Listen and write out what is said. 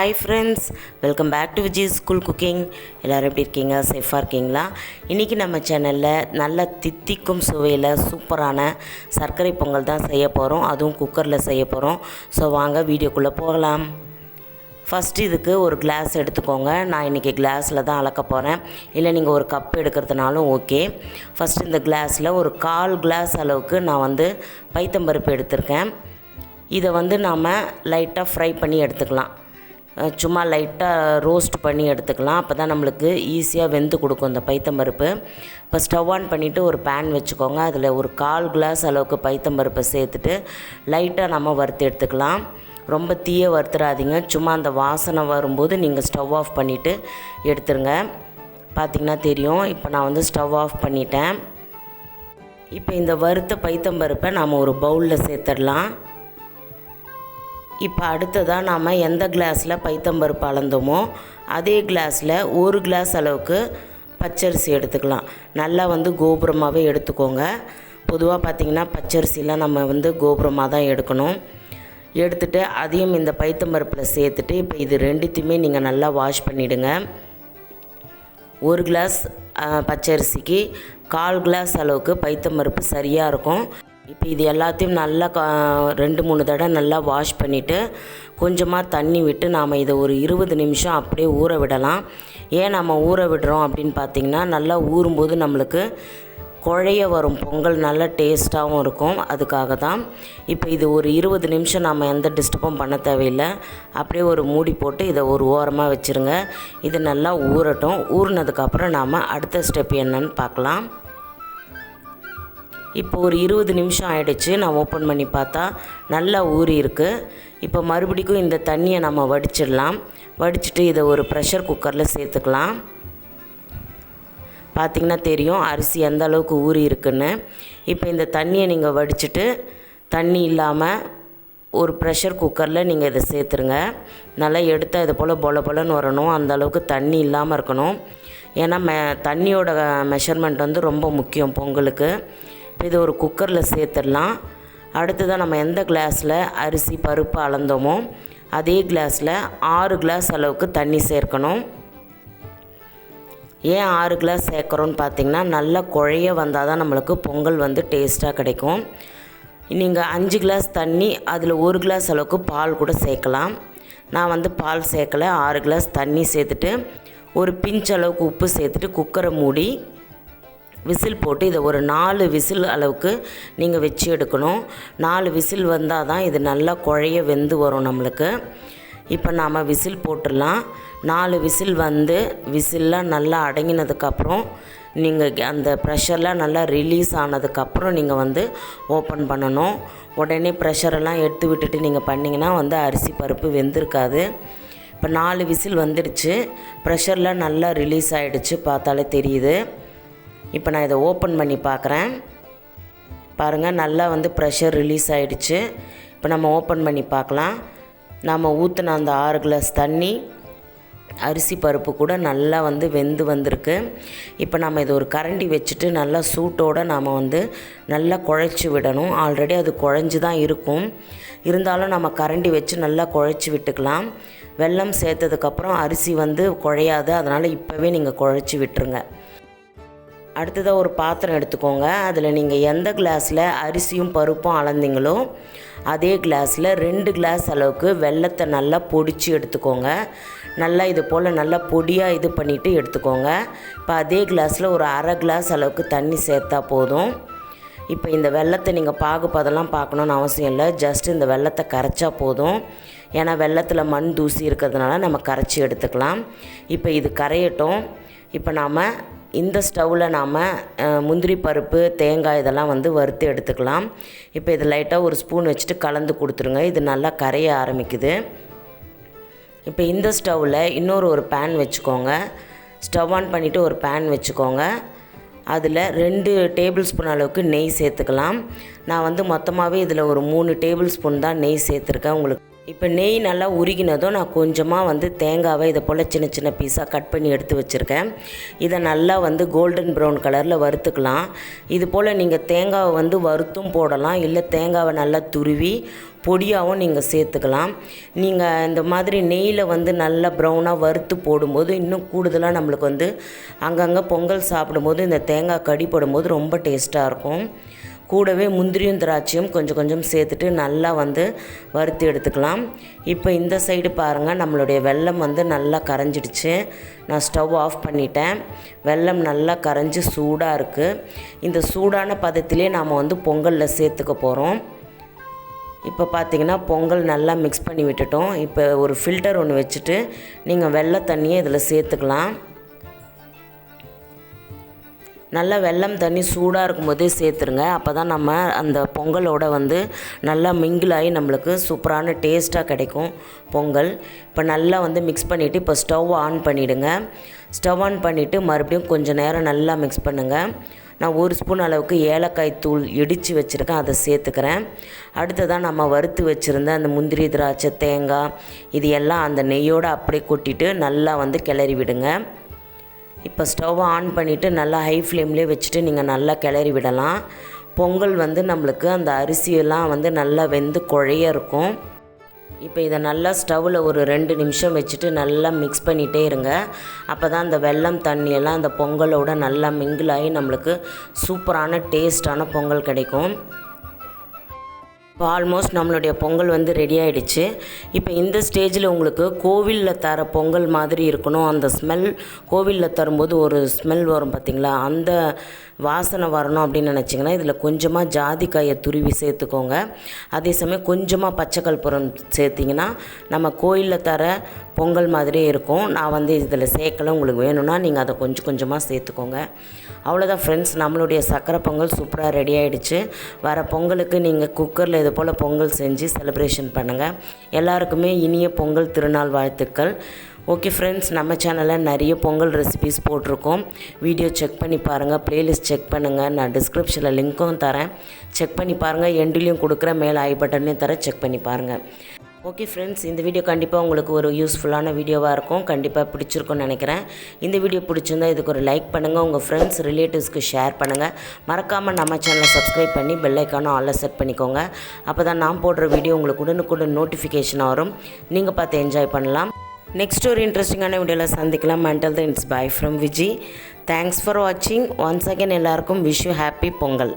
Hi friends, welcome back to Viji's school cooking. எல்லோரும் எப்படி இருக்கீங்க? சேஃபாக இருக்கீங்களா? இன்றைக்கி நம்ம சேனலில் நல்ல தித்திக்கும் சுவையில் சூப்பரான சர்க்கரை பொங்கல் தான் செய்ய போகிறோம். அதுவும் குக்கரில் செய்ய போகிறோம். ஸோ வாங்க வீடியோக்குள்ளே போகலாம். ஃபஸ்ட்டு இதுக்கு ஒரு கிளாஸ் எடுத்துக்கோங்க. நான் இன்றைக்கி கிளாஸில் தான் அளக்க போகிறேன். இல்லை நீங்கள் ஒரு கப் எடுக்கிறதுனாலும் ஓகே. ஃபஸ்ட்டு இந்த கிளாஸில் ஒரு 1/4 கிளாஸ் அளவுக்கு நான் பைத்தம்பருப்பு எடுத்திருக்கேன். இதை நாம் லைட்டாக ஃப்ரை பண்ணி எடுத்துக்கலாம். சும்மா லைட்டாக ரோஸ்ட் பண்ணி எடுத்துக்கலாம். அப்போ தான் நம்மளுக்கு ஈஸியாக வெந்து கொடுக்கும் இந்த பைத்தம்பருப்பு. இப்போ ஸ்டவ் ஆன் பண்ணிவிட்டு ஒரு பேன் வச்சுக்கோங்க. அதில் ஒரு 1/4 கிளாஸ் அளவுக்கு பைத்தம்பருப்பை சேர்த்துட்டு லைட்டாக நம்ம வறுத்து எடுத்துக்கலாம். ரொம்ப தீய வறுத்துடாதீங்க. சும்மா அந்த வாசனை வரும்போது நீங்கள் ஸ்டவ் ஆஃப் பண்ணிவிட்டு எடுத்துருங்க. பார்த்திங்கன்னா தெரியும். இப்போ நான் ஸ்டவ் ஆஃப் பண்ணிட்டேன். இப்போ இந்த வறுத்த பைத்தம்பருப்பை நாம் ஒரு பவுலில் சேர்த்துடலாம். இப்போ அடுத்ததாக நாம் எந்த கிளாஸில் பைத்தம்பருப்பு அளந்தோமோ அதே கிளாஸில் 1 கிளாஸ் அளவுக்கு பச்சரிசி எடுத்துக்கலாம். நல்லா கோபுரமாகவே எடுத்துக்கோங்க. பொதுவாக பார்த்திங்கன்னா பச்சரிசிலாம் நம்ம கோபுரமாக தான் எடுக்கணும். எடுத்துகிட்டு அதையும் இந்த பைத்தம்பருப்பில் சேர்த்துட்டு இப்போ இது ரெண்டுத்தையுமே நீங்கள் நல்லா வாஷ் பண்ணிவிடுங்க. 1 கிளாஸ் பச்சரிசிக்கு 1/4 கிளாஸ் அளவுக்கு பைத்தம்பருப்பு சரியாக இருக்கும். இப்போ இது எல்லாத்தையும் நல்லா 2-3 தடவை நல்லா வாஷ் பண்ணிவிட்டு கொஞ்சமாக தண்ணி விட்டு நாம் இதை ஒரு 20 நிமிஷம் அப்படியே ஊற விடலாம். ஏன் நம்ம ஊற விடுறோம் அப்படின்னு பார்த்திங்கன்னா, நல்லா ஊறும்போது நம்மளுக்கு குழைய வரும் பொங்கல் நல்லா டேஸ்ட்டாகவும் இருக்கும். அதுக்காக தான். இப்போ இது ஒரு 20 நிமிஷம் நாம் எந்த டிஸ்டர்பும் பண்ண தேவையில்லை. அப்படியே ஒரு மூடி போட்டு இதை ஒரு ஓரமாக வச்சுருங்க. இது நல்லா ஊறட்டும். ஊறினதுக்கப்புறம் நாம் அடுத்த ஸ்டெப் என்னன்னு பார்க்கலாம். இப்போ ஒரு 20 நிமிஷம் ஆகிடுச்சு. நான் ஓப்பன் பண்ணி பார்த்தா நல்லா ஊறி இருக்குது. இப்போ மறுபடிக்கும் இந்த தண்ணியை நம்ம வடிச்சிடலாம். வடிச்சிட்டு இதை ஒரு ப்ரெஷர் குக்கரில் சேர்த்துக்கலாம். பார்த்திங்கன்னா தெரியும் அரிசி எந்த அளவுக்கு ஊறி இருக்குன்னு. இப்போ இந்த தண்ணியை நீங்கள் வடிச்சிட்டு தண்ணி இல்லாமல் ஒரு ப்ரெஷர் குக்கரில் நீங்கள் இதை சேர்த்துருங்க. நல்லா எடுத்தால் இது போல் பொல பொலன்னு வரணும். அந்த அளவுக்கு தண்ணி இல்லாமல் இருக்கணும். ஏன்னா தண்ணியோட மெஷர்மெண்ட் ரொம்ப முக்கியம் பொங்கலுக்கு. இப்போ இது ஒரு குக்கரில் சேர்த்துடலாம். அடுத்ததாக நம்ம எந்த கிளாஸில் அரிசி பருப்பு அளந்தோமோ அதே கிளாஸில் 6 கிளாஸ் அளவுக்கு தண்ணி சேர்க்கணும். ஏன் 6 கிளாஸ் சேர்க்குறோன்னு பார்த்திங்கன்னா, நல்லா குழைய வந்தால் தான் நம்மளுக்கு பொங்கல் டேஸ்ட்டாக கிடைக்கும். நீங்கள் 5 கிளாஸ் தண்ணி அதில் 1 கிளாஸ் அளவுக்கு பால் கூட சேர்க்கலாம். நான் பால் சேர்க்கலை. 6 கிளாஸ் தண்ணி சேர்த்துட்டு ஒரு பிஞ்ச் அளவுக்கு உப்பு சேர்த்துட்டு குக்கரை மூடி விசில் போட்டு இதை ஒரு 4 விசில் அளவுக்கு நீங்கள் வச்சு எடுக்கணும். 4 விசில் வந்தால் தான் இது நல்லா குழைய வெந்து வரும் நம்மளுக்கு. இப்போ நாம் விசில் போட்டுடலாம். 4 விசில் விசில்லாம் நல்லா அடங்கினதுக்கப்புறம் நீங்கள் அந்த ப்ரெஷர்லாம் நல்லா ரிலீஸ் ஆனதுக்கப்புறம் நீங்கள் ஓப்பன் பண்ணணும். உடனே ப்ரெஷரெல்லாம் எடுத்து விட்டுட்டு நீங்கள் பண்ணிங்கன்னா அரிசி பருப்பு வெந்திருக்காது. இப்போ 4 விசில் வந்துடுச்சு. ப்ரெஷர்லாம் நல்லா ரிலீஸ் ஆகிடுச்சு. பார்த்தாலே தெரியுது. இப்போ நான் இதை ஓப்பன் பண்ணி பார்க்குறேன். பாருங்கள், நல்லா ப்ரெஷர் ரிலீஸ் ஆகிடுச்சு. இப்போ நம்ம ஓப்பன் பண்ணி பார்க்கலாம். நம்ம ஊற்றின அந்த 6 கிளாஸ் தண்ணி அரிசி பருப்பு கூட நல்லா வெந்து வந்திருக்கு. இப்போ நம்ம இதை ஒரு கரண்டி வச்சுட்டு நல்லா சூட்டோடு நாம் நல்லா குழைச்சி விடணும். ஆல்ரெடி அது குழஞ்சி தான் இருக்கும். இருந்தாலும் நம்ம கரண்டி வச்சு நல்லா குழைச்சி விட்டுக்கலாம். வெல்லம் சேர்த்ததுக்கப்புறம் அரிசி குழையாது. அதனால் இப்போவே நீங்கள் குழைச்சி விட்டுருங்க. அடுத்ததாக ஒரு பாத்திரம் எடுத்துக்கோங்க. அதில் நீங்கள் எந்த கிளாஸில் அரிசியும் பருப்பும் அளந்தீங்களோ அதே கிளாஸில் 2 கிளாஸ் அளவுக்கு வெல்லத்தை நல்லா பொடிச்சு எடுத்துக்கோங்க. நல்லா இது போல் நல்லா பொடியாக இது பண்ணிவிட்டு எடுத்துக்கோங்க. இப்போ அதே கிளாஸில் ஒரு 1/2 கிளாஸ் அளவுக்கு தண்ணி சேர்த்தா போதும். இப்போ இந்த வெல்லத்தை நீங்கள் பாகுப்பதெல்லாம் பார்க்கணுன்னு அவசியம் இல்லை. ஜஸ்ட் இந்த வெல்லத்தை கரைச்சா போதும். ஏன்னா வெல்லத்தில் மண் தூசி இருக்கிறதுனால நம்ம கரைச்சி எடுத்துக்கலாம். இப்போ இது கரையட்டும். இப்போ நாம் இந்த ஸ்டவ்வில் நாம் முந்திரி பருப்பு தேங்காய் இதெல்லாம் வறுத்து எடுத்துக்கலாம். இப்போ இது லைட்டாக ஒரு ஸ்பூன் வச்சுட்டு கலந்து கொடுத்துருங்க. இது நல்லா கரைய ஆரம்பிக்குது. இப்போ இந்த ஸ்டவ்வில் ஒரு பேன் வச்சுக்கோங்க. ஸ்டவ் ஆன் பண்ணிவிட்டு ஒரு பேன் வச்சுக்கோங்க. அதில் 2 டேபிள் ஸ்பூன் அளவுக்கு நெய் சேர்த்துக்கலாம். நான் மொத்தமாகவே இதில் ஒரு 3 டேபிள் ஸ்பூன் தான் நெய் சேர்த்துருக்கேன். உங்களுக்கு இப்போ நெய் நல்லா உருகினதும் நான் கொஞ்சமாக வந்து தேங்காவை இதை போல் சின்ன சின்ன பீஸாக கட் பண்ணி எடுத்து வச்சுருக்கேன். இதை நல்லா வந்து கோல்டன் ப்ரௌன் கலரில் வறுத்துக்கலாம். இது போல் நீங்கள் தேங்காவை வந்து வறுத்தும் போடலாம், இல்லை தேங்காவை நல்லா துருவி பொடியாகவும் நீங்கள் சேர்த்துக்கலாம். நீங்கள் இந்த மாதிரி நெய்யில் வந்து நல்லா ப்ரௌனாக வறுத்து போடும்போது இன்னும் கூடுதலாக நம்மளுக்கு வந்து அங்கங்கே பொங்கல் சாப்பிடும்போது இந்த தேங்காய் கடி போடும்போது ரொம்ப டேஸ்ட்டாக இருக்கும். கூடவே முந்திரியும் திராட்சையும் கொஞ்சம் கொஞ்சம் சேர்த்துட்டு நல்லா வந்து வறுத்து எடுத்துக்கலாம். இப்போ இந்த சைடு பாருங்கள், நம்மளுடைய வெல்லம் வந்து நல்லா கரைஞ்சிடுச்சு. நான் ஸ்டவ் ஆஃப் பண்ணிட்டேன். வெல்லம் நல்லா கரைஞ்சி சூடாக இருக்குது. இந்த சூடான பதத்திலே நாம் வந்து பொங்கலில் சேர்த்துக்க போகிறோம். இப்போ பார்த்திங்கன்னா பொங்கல் நல்லா மிக்ஸ் பண்ணி விட்டுட்டோம். இப்போ ஒரு ஃபில்டர் ஒன்று வச்சுட்டு நீங்கள் வெள்ளை தண்ணியை இதில் சேர்த்துக்கலாம். நல்லா வெல்லம் தண்ணி சூடாக இருக்கும்போதே சேர்த்துருங்க. அப்போ தான் நம்ம அந்த பொங்கலோட வந்து நல்லா மிங்கிளாகி நம்மளுக்கு சூப்பரான டேஸ்ட்டாக கிடைக்கும் பொங்கல். இப்போ நல்லா வந்து மிக்ஸ் பண்ணிவிட்டு இப்போ ஸ்டவ் ஆன் பண்ணிவிடுங்க. ஸ்டவ் ஆன் பண்ணிவிட்டு மறுபடியும் கொஞ்சம் நேரம் நல்லா மிக்ஸ் பண்ணுங்கள். நான் 1 ஸ்பூன் அளவுக்கு ஏலக்காய் தூள் இடித்து வச்சுருக்கேன், அதை சேர்த்துக்கிறேன். அடுத்ததான் நம்ம வறுத்து வச்சுருந்த அந்த முந்திரி திராட்சை தேங்காய் இது எல்லாம் அந்த நெய்யோடு அப்படியே கொட்டிட்டு நல்லா வந்து கிளறி விடுங்க. இப்போ ஸ்டவ் ஆன் பண்ணிவிட்டு நல்லா ஹை ஃப்ளேம்லேயே வச்சுட்டு நீங்கள் நல்லா கிளறி விடலாம். பொங்கல் வந்து நம்மளுக்கு அந்த அரிசியெல்லாம் வந்து நல்லா வெந்து குழைய இருக்கும். இப்போ இதை நல்லா ஸ்டவ்வில் ஒரு 2 நிமிஷம் வச்சுட்டு நல்லா மிக்ஸ் பண்ணிகிட்டே இருங்க. அப்போ தான் அந்த வெல்லம் தண்ணியெல்லாம் அந்த பொங்கலோட நல்லா மிங்கிளாகி நம்மளுக்கு சூப்பரான டேஸ்டான பொங்கல் கிடைக்கும். இப்போ ஆல்மோஸ்ட் நம்மளுடைய பொங்கல் வந்து ரெடி ஆகிடுச்சு. இப்போ இந்த ஸ்டேஜில் உங்களுக்கு கோவிலில் தர பொங்கல் மாதிரி இருக்கணும். அந்த ஸ்மெல் கோவிலில் தரும்போது ஒரு ஸ்மெல் வரும் பார்த்திங்களா, அந்த வாசனை வரணும் அப்படின்னு நினச்சிங்கன்னா இதில் கொஞ்சமாக ஜாதிக்காயை துருவி சேர்த்துக்கோங்க. அதே சமயம் கொஞ்சமாக பச்சை கற்பூரம் சேர்த்திங்கன்னா நம்ம கோயிலில் தர பொங்கல் மாதிரியே இருக்கும். நான் வந்து இதில் சேர்க்கல, உங்களுக்கு வேணும்னா நீங்கள் அதை கொஞ்சம் கொஞ்சமாக சேர்த்துக்கோங்க. அவ்வளோதான் ஃப்ரெண்ட்ஸ், நம்மளுடைய சக்கரை பொங்கல் சூப்பராக ரெடி ஆகிடுச்சு. வர பொங்கலுக்கு நீங்கள் குக்கரில் இது போல் பொங்கல் செஞ்சு செலிப்ரேஷன் பண்ணுங்கள். எல்லாருக்குமே இனிய பொங்கல் திருநாள் வாழ்த்துக்கள். ஓகே ஃப்ரெண்ட்ஸ், நம்ம சேனலில் நிறைய பொங்கல் ரெசிபீஸ் போட்டிருக்கோம். வீடியோ செக் பண்ணி பாருங்கள், ப்ளேலிஸ்ட் செக் பண்ணுங்கள். நான் டிஸ்கிரிப்ஷனில் லிங்க்கும் தரேன், செக் பண்ணி பாருங்கள். எண்ட்லேயும் கொடுக்குற மேலே ஐ பட்டன்லேயும் தரேன், செக் பண்ணி பாருங்கள். ஓகே ஃப்ரெண்ட்ஸ், இந்த வீடியோ கண்டிப்பாக உங்களுக்கு ஒரு யூஸ்ஃபுல்லான வீடியோவாக இருக்கும். கண்டிப்பாக பிடிச்சிருக்கும்னு நினைக்கிறேன். இந்த வீடியோ பிடிச்சிருந்தால் இதுக்கு ஒரு லைக் பண்ணுங்கள், உங்கள் ஃப்ரெண்ட்ஸ் ரிலேட்டிவ்ஸ்க்கு ஷேர் பண்ணுங்கள். மறக்காமல் நம்ம சேனலை சப்ஸ்கிரைப் பண்ணி பெல் ஐக்கானும் ஆல்ல செட் பண்ணிக்கோங்க. அப்போ தான் நான் போடுற வீடியோ உங்களுக்கு உடனுக்குடன் நோட்டிஃபிகேஷன் வரும், நீங்கள் பார்த்து என்ஜாய் பண்ணலாம். நெக்ஸ்ட் ஒரு இன்ட்ரெஸ்டிங்கான வீடியோவில் சந்திக்கலாம். until then, it's bye from Vijis. Thanks for watching. Once again எல்லாருக்கும் விஷ் யூ ஹாப்பி பொங்கல்.